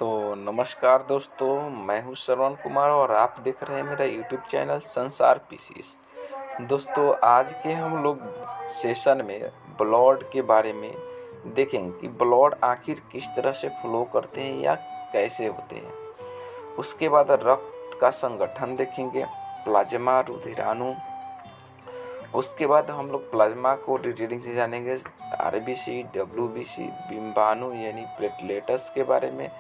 तो नमस्कार दोस्तों, मैं हूं श्रवण कुमार और आप देख रहे हैं मेरा यूट्यूब चैनल संसार पीसीएस। दोस्तों, आज के हम लोग सेशन में ब्लड के बारे में देखेंगे कि ब्लड आखिर किस तरह से फ्लो करते हैं या कैसे होते हैं। उसके बाद रक्त का संगठन देखेंगे, प्लाज्मा, रुधिराणु। उसके बाद हम लोग प्लाज्मा को डिटेलिंग से जानेंगे, आरबीसी, डब्ल्यूबीसी, बिम्बाणु यानी प्लेटलेट्स के बारे में।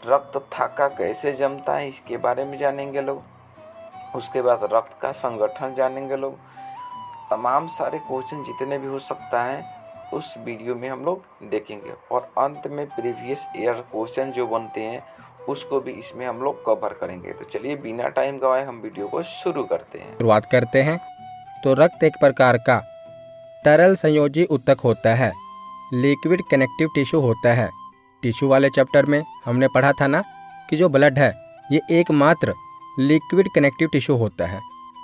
रक्त थक्का कैसे जमता है इसके बारे में जानेंगे लोग। उसके बाद रक्त का संगठन जानेंगे लोग। तमाम सारे क्वेश्चन जितने भी हो सकता है उस वीडियो में हम लोग देखेंगे और अंत में प्रीवियस ईयर क्वेश्चन जो बनते हैं उसको भी इसमें हम लोग कवर करेंगे। तो चलिए बिना टाइम गवाए हम वीडियो को शुरू करते हैं। शुरुआत करते हैं। तो रक्त एक प्रकार का तरल संयोजी ऊतक होता है, लिक्विड कनेक्टिव टिश्यू होता है। टिश्यू वाले चैप्टर में हमने पढ़ा था ना कि जो ब्लड है ये एकमात्र लिक्विड कनेक्टिव टिश्यू होता है।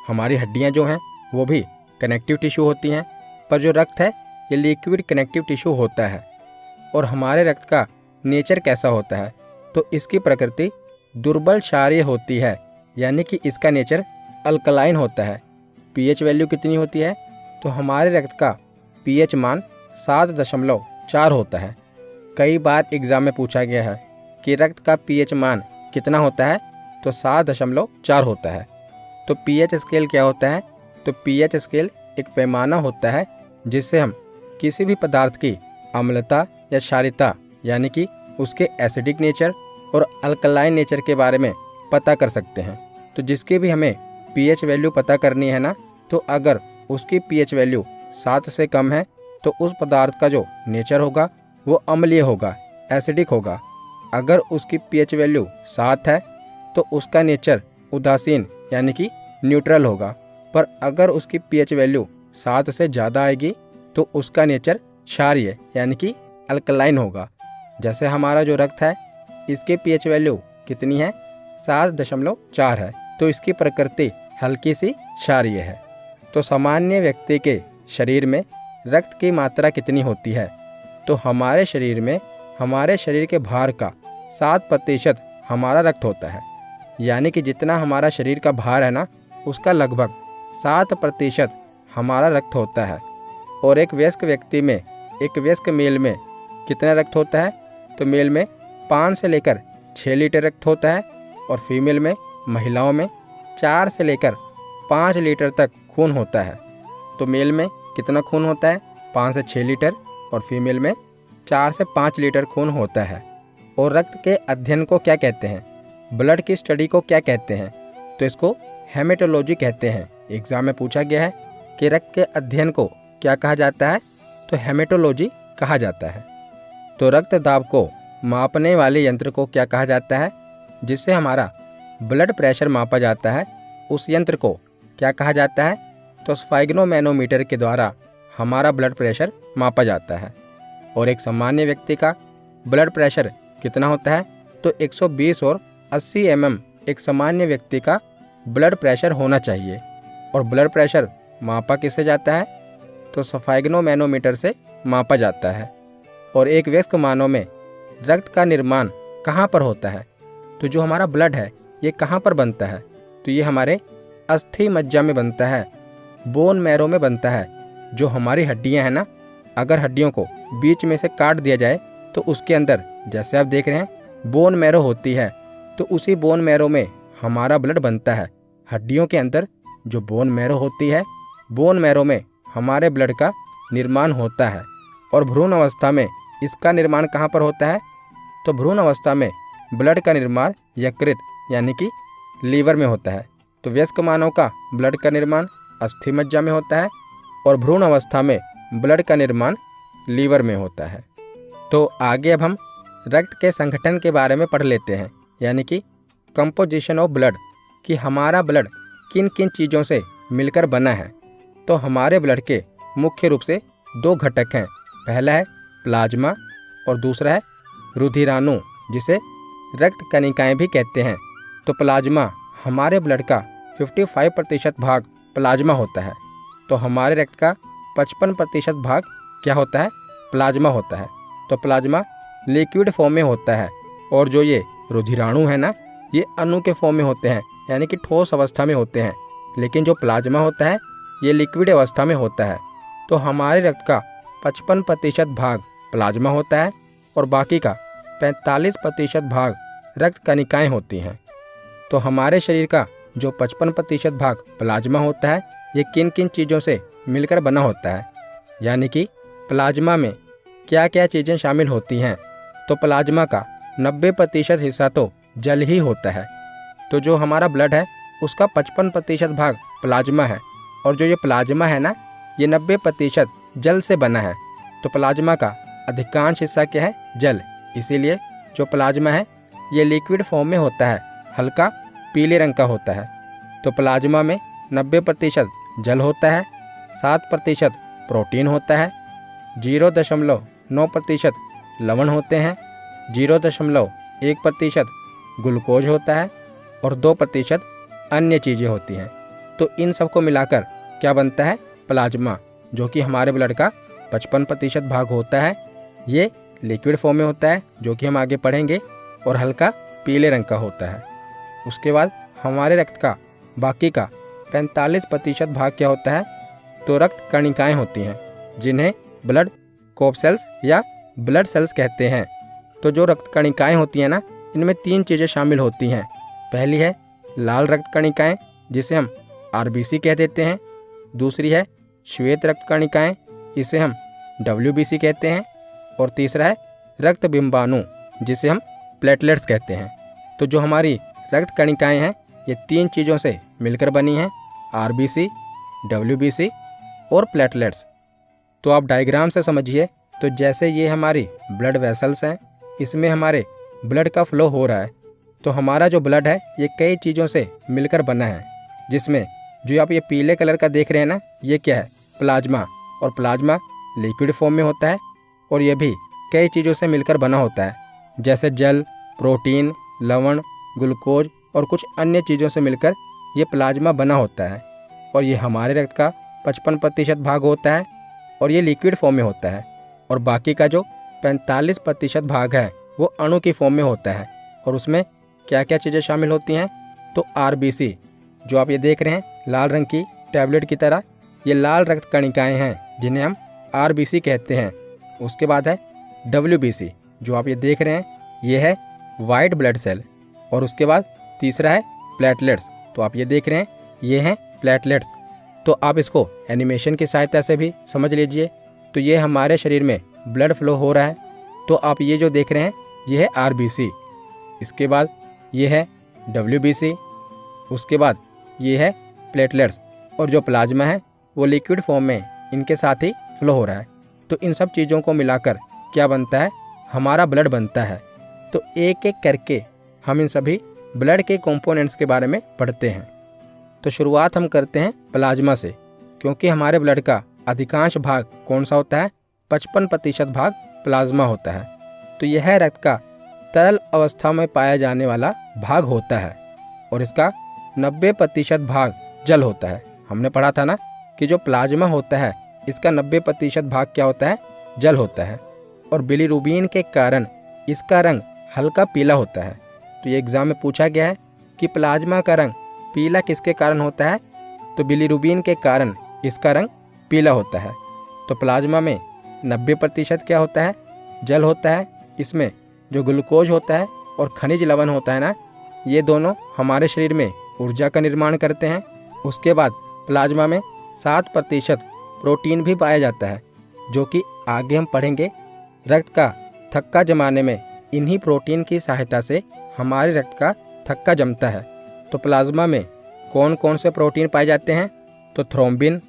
हमारी हड्डियां जो हैं वो भी कनेक्टिव टिश्यू होती हैं, पर जो रक्त है ये लिक्विड कनेक्टिव टिश्यू होता है। और हमारे रक्त का नेचर कैसा होता है, तो इसकी प्रकृति दुर्बल क्षारीय होती है, यानी कि इसका नेचर अल्कलाइन होता है। पीएच वैल्यू कितनी होती है, तो हमारे रक्त का पीएच मान 7.4 होता है। कई बार एग्ज़ाम में पूछा गया है कि रक्त का पीएच मान कितना होता है, तो 7.4 होता है। तो पीएच स्केल क्या होता है, तो पीएच स्केल एक पैमाना होता है जिससे हम किसी भी पदार्थ की अम्लता या क्षारीयता यानी कि उसके एसिडिक नेचर और अल्कलाइन नेचर के बारे में पता कर सकते हैं। तो जिसकी भी हमें पीएच वैल्यू पता करनी है ना, तो अगर उसकी पीएच वैल्यू 7 से कम है तो उस पदार्थ का जो नेचर होगा वो अम्लीय होगा, एसिडिक होगा। अगर उसकी पीएच वैल्यू 7 है तो उसका नेचर उदासीन यानी कि न्यूट्रल होगा। पर अगर उसकी पीएच वैल्यू 7 से ज़्यादा आएगी तो उसका नेचर क्षारीय यानी कि अल्कलाइन होगा। जैसे हमारा जो रक्त है इसके पीएच वैल्यू कितनी है, 7.4 है, तो इसकी प्रकृति हल्की सी क्षारीय है। तो सामान्य व्यक्ति के शरीर में रक्त की मात्रा कितनी होती है, तो हमारे शरीर में हमारे शरीर के भार का 7% हमारा रक्त होता है। यानी कि जितना हमारा शरीर का भार है ना, उसका लगभग 7% हमारा रक्त होता है। और एक वयस्क व्यक्ति में, एक वयस्क मेल में कितना रक्त होता है, तो मेल में 5 से लेकर 6 लीटर रक्त होता है और फीमेल में, महिलाओं में 4 से लेकर 5 लीटर तक खून होता है। तो मेल में कितना खून होता है, 5 से 6 लीटर, और फीमेल में 4 से 5 लीटर खून होता है। और रक्त के अध्ययन को क्या कहते हैं, ब्लड की स्टडी को क्या कहते हैं, तो इसको हेमेटोलॉजी कहते हैं। एग्जाम में पूछा गया है कि रक्त के अध्ययन को क्या कहा जाता है, तो हेमेटोलॉजी कहा जाता है। तो रक्त दाब को मापने वाले यंत्र को क्या कहा जाता है, जिससे हमारा ब्लड प्रेशर मापा जाता है, उस यंत्र को क्या कहा जाता है, तो स्फैग्नोमैनोमीटर के द्वारा हमारा ब्लड प्रेशर मापा जाता है। और एक सामान्य व्यक्ति का ब्लड प्रेशर कितना होता है, तो 120 और 80 mm एक सामान्य व्यक्ति का ब्लड प्रेशर होना चाहिए। और ब्लड प्रेशर मापा किससे जाता है, तो स्फैग्नोमैनोमीटर से मापा जाता है। और एक वयस्क मानव में रक्त का निर्माण कहाँ पर होता है, तो जो हमारा ब्लड है ये कहाँ पर बनता है, तो ये हमारे अस्थि मज्जा में बनता है, बोन मैरो में बनता है। जो हमारी हड्डियां हैं ना, अगर हड्डियों को बीच में से काट दिया जाए तो उसके अंदर, जैसे आप देख रहे हैं, बोन मैरो होती है, तो उसी बोन मैरो में हमारा ब्लड बनता है। हड्डियों के अंदर जो बोन मैरो होती है, बोन मैरो में हमारे ब्लड का निर्माण होता है। और भ्रूण अवस्था में इसका निर्माण कहाँ पर होता है, तो भ्रूण अवस्था में ब्लड का निर्माण यकृत यानी कि लीवर में होता है। तो वयस्क मानव का ब्लड का निर्माण अस्थि मज्जा में होता है और भ्रूण अवस्था में ब्लड का निर्माण लीवर में होता है। तो आगे अब हम रक्त के संगठन के बारे में पढ़ लेते हैं, यानी कि कंपोजिशन ऑफ ब्लड, कि हमारा ब्लड किन किन चीज़ों से मिलकर बना है। तो हमारे ब्लड के मुख्य रूप से 2 घटक हैं। पहला है प्लाज्मा और दूसरा है रुधिराणु, जिसे रक्त कणिकाएँ भी कहते हैं। तो प्लाज्मा, हमारे ब्लड का 55% भाग प्लाज्मा होता है। तो हमारे रक्त का 55% भाग क्या होता है, प्लाज्मा होता है। तो प्लाज्मा लिक्विड फॉर्म में होता है और जो ये रुधिराणु है ना, ये अणु के फॉर्म में होते हैं, यानी कि ठोस अवस्था में होते हैं। लेकिन जो प्लाज्मा होता है ये लिक्विड अवस्था में होता है। तो हमारे रक्त का 55% भाग प्लाज्मा होता है और बाकी का 45% भाग रक्त कणिकाएं होती हैं। तो हमारे शरीर का जो 55% भाग प्लाज्मा होता है ये किन किन चीज़ों से मिलकर बना होता है, यानी कि प्लाज्मा में क्या क्या चीज़ें शामिल होती हैं। तो प्लाज्मा का 90% हिस्सा तो जल ही होता है। तो जो हमारा ब्लड है उसका 55% भाग प्लाज्मा है और जो ये प्लाज्मा है ना, ये 90% जल से बना है। तो प्लाज्मा का अधिकांश हिस्सा क्या है? जल। इसीलिए जो प्लाज्मा है ये लिक्विड फॉर्म में होता है, हल्का पीले रंग का होता है। तो प्लाज्मा में 90% जल होता है, 7% प्रोटीन होता है, 0.9% लवण होते हैं, 0.1% ग्लूकोज होता है और 2% अन्य चीज़ें होती हैं। तो इन सबको मिलाकर क्या बनता है? प्लाज्मा, जो कि हमारे ब्लड का 55% भाग होता है। ये लिक्विड फॉर्म में होता है, जो कि हम आगे पढ़ेंगे, और हल्का पीले रंग का होता है। उसके बाद हमारे रक्त का बाकी का 45% भाग क्या होता है? तो रक्त कणिकाएं होती हैं, जिन्हें ब्लड कोर्पसेल्स या ब्लड सेल्स कहते हैं। तो जो रक्त कणिकाएं होती हैं ना, इनमें 3 चीज़ें शामिल होती हैं। पहली है लाल रक्त कणिकाएं, जिसे हम आरबीसी कह देते हैं। दूसरी है श्वेत रक्त कणिकाएं, इसे हम डब्ल्यूबीसी कहते हैं। और तीसरा है रक्त बिंबाणु, जिसे हम प्लेटलेट्स कहते हैं। तो जो हमारी रक्त कणिकाएं हैं ये 3 चीज़ों से मिलकर बनी हैं, आरबीसी, डब्ल्यूबीसी और प्लेटलेट्स। तो आप डायग्राम से समझिए। तो जैसे ये हमारी ब्लड वेसल्स हैं, इसमें हमारे ब्लड का फ्लो हो रहा है। तो हमारा जो ब्लड है ये कई चीज़ों से मिलकर बना है, जिसमें जो आप ये पीले कलर का देख रहे हैं ना, ये क्या है? प्लाज्मा। और प्लाज्मा लिक्विड फॉर्म में होता है और ये भी कई चीज़ों से मिलकर बना होता है, जैसे जल, प्रोटीन, लवण, ग्लूकोज और कुछ अन्य चीज़ों से मिलकर ये प्लाज्मा बना होता है। और ये हमारे रक्त का 55% भाग होता है और ये लिक्विड फॉर्म में होता है। और बाकी का जो 45% भाग है वो अणु की फॉर्म में होता है। और उसमें क्या क्या चीज़ें शामिल होती हैं? तो आरबीसी, जो आप ये देख रहे हैं लाल रंग की टैबलेट की तरह, ये लाल रक्त कणिकाएं हैं, जिन्हें हम आरबीसी कहते हैं। उसके बाद है डब्ल्यूबीसी, जो आप ये देख रहे हैं, ये है वाइट ब्लड सेल। और उसके बाद तीसरा है प्लेटलेट्स, तो आप ये देख रहे हैं, ये हैं प्लेटलेट्स। तो आप इसको एनिमेशन की सहायता से भी समझ लीजिए। तो ये हमारे शरीर में ब्लड फ्लो हो रहा है। तो आप ये जो देख रहे हैं ये है आरबीसी। इसके बाद ये है डब्ल्यूबीसी। उसके बाद ये है प्लेटलेट्स। और जो प्लाज्मा है वो लिक्विड फॉर्म में इनके साथ ही फ्लो हो रहा है। तो इन सब चीज़ों को मिलाकर क्या बनता है? हमारा ब्लड बनता है। तो एक एक करके हम इन सभी ब्लड के कंपोनेंट्स के बारे में पढ़ते हैं। तो शुरुआत हम करते हैं प्लाज्मा से, क्योंकि हमारे ब्लड का अधिकांश भाग कौन सा होता है? 55% भाग प्लाज्मा होता है। तो यह रक्त का तरल अवस्था में पाया जाने वाला भाग होता है और इसका 90% भाग जल होता है। हमने पढ़ा था ना कि जो प्लाज्मा होता है इसका 90% भाग क्या होता है? जल होता है। और बिलीरुबिन के कारण इसका रंग हल्का पीला होता है। तो ये एग्जाम में पूछा गया है कि प्लाज्मा का रंग पीला किसके कारण होता है? तो बिलीरुबिन के कारण इसका रंग पीला होता है। तो प्लाज्मा में 90% क्या होता है? जल होता है। इसमें जो ग्लूकोज होता है और खनिज लवण होता है ना, ये दोनों हमारे शरीर में ऊर्जा का निर्माण करते हैं। उसके बाद प्लाज्मा में 7% प्रोटीन भी पाया जाता है, जो कि आगे हम पढ़ेंगे। रक्त का थक्का जमाने में इन्हीं प्रोटीन की सहायता से हमारे रक्त का थक्का जमता है। तो प्लाज्मा में कौन कौन से प्रोटीन पाए जाते हैं? तो थ्रोम्बिन,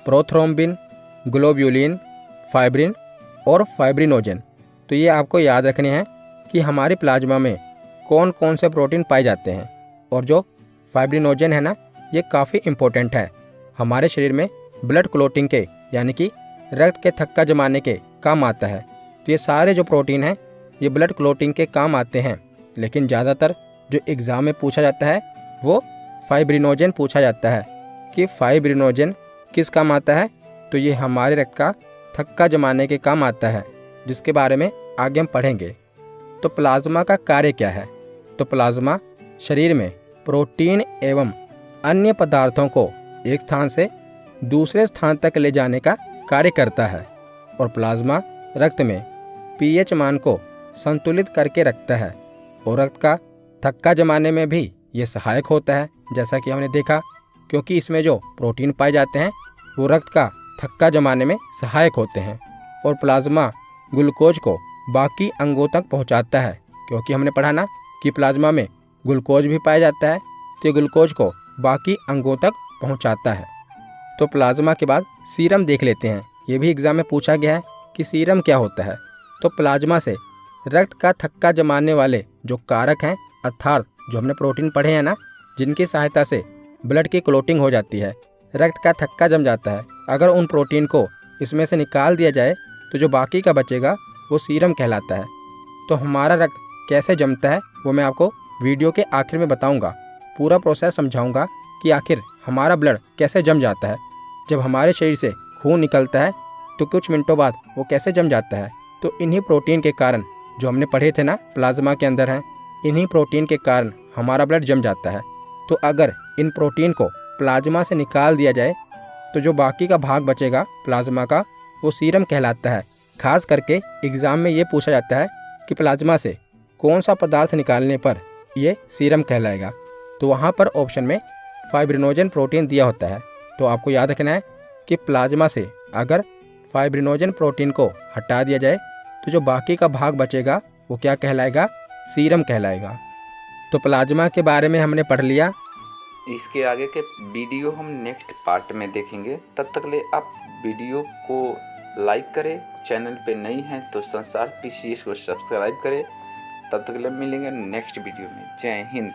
प्रोथ्रोम्बिन, ग्लोब्यूलिन, फाइब्रिन और फाइब्रिनोजन। तो ये आपको याद रखने हैं कि हमारे प्लाज्मा में कौन कौन से प्रोटीन पाए जाते हैं। और जो फाइब्रिनोजन है ना, ये काफ़ी इम्पोर्टेंट है हमारे शरीर में ब्लड क्लोटिंग के, यानी कि रक्त के थक्का जमाने के काम आता है। तो ये सारे जो प्रोटीन हैं ये ब्लड क्लोटिंग के काम आते हैं। लेकिन ज़्यादातर जो एग्ज़ाम में पूछा जाता है वो फाइब्रिनोजन पूछा जाता है कि फाइब्रिनोजन किस काम आता है? तो ये हमारे रक्त का थक्का जमाने के काम आता है, जिसके बारे में आगे हम पढ़ेंगे। तो प्लाज्मा का कार्य क्या है? तो प्लाज्मा शरीर में प्रोटीन एवं अन्य पदार्थों को एक स्थान से दूसरे स्थान तक ले जाने का कार्य करता है और प्लाज्मा रक्त में पीएच मान को संतुलित करके रखता है और रक्त का थक्का जमाने में भी ये सहायक होता है, जैसा कि हमने देखा, क्योंकि इसमें जो प्रोटीन पाए जाते हैं वो रक्त का थक्का जमाने में सहायक होते हैं। और प्लाज्मा ग्लूकोज को बाकी अंगों तक पहुंचाता है, क्योंकि हमने पढ़ा ना कि प्लाज्मा में ग्लूकोज भी पाया जाता है, तो ग्लूकोज को बाकी अंगों तक पहुंचाता है। तो प्लाज्मा के बाद सीरम देख लेते हैं। ये भी एग्जाम में पूछा गया है कि सीरम क्या होता है। तो प्लाज्मा से रक्त का थक्का जमाने वाले जो कारक हैं, अर्थात जो हमने प्रोटीन पढ़े हैं ना, जिनकी सहायता से ब्लड की क्लोटिंग हो जाती है, रक्त का थक्का जम जाता है, अगर उन प्रोटीन को इसमें से निकाल दिया जाए तो जो बाकी का बचेगा वो सीरम कहलाता है। तो हमारा रक्त कैसे जमता है वो मैं आपको वीडियो के आखिर में बताऊंगा। पूरा प्रोसेस समझाऊंगा कि आखिर हमारा ब्लड कैसे जम जाता है। जब हमारे शरीर से खून निकलता है तो कुछ मिनटों बाद वो कैसे जम जाता है। तो इन्हीं प्रोटीन के कारण, जो हमने पढ़े थे ना प्लाज्मा के अंदर हैं, इन्हीं प्रोटीन के कारण हमारा ब्लड जम जाता है। तो अगर इन प्रोटीन को प्लाज्मा से निकाल दिया जाए तो जो बाकी का भाग बचेगा प्लाज्मा का, वो सीरम कहलाता है। खास करके एग्ज़ाम में ये पूछा जाता है कि प्लाज्मा से कौन सा पदार्थ निकालने पर ये सीरम कहलाएगा। तो वहाँ पर ऑप्शन में फाइब्रिनोजन प्रोटीन दिया होता है। तो आपको याद रखना है कि प्लाज्मा से अगर फाइब्रिनोजन प्रोटीन को हटा दिया जाए तो जो बाकी का भाग बचेगा वो क्या कहलाएगा? सीरम कहलाएगा। तो प्लाज्मा के बारे में हमने पढ़ लिया। इसके आगे के वीडियो हम नेक्स्ट पार्ट में देखेंगे। तब तक ले आप वीडियो को लाइक करें, चैनल पे नई हैं तो संसार पीसीएस को सब्सक्राइब करें। तब तक ले मिलेंगे नेक्स्ट वीडियो में। जय हिंद।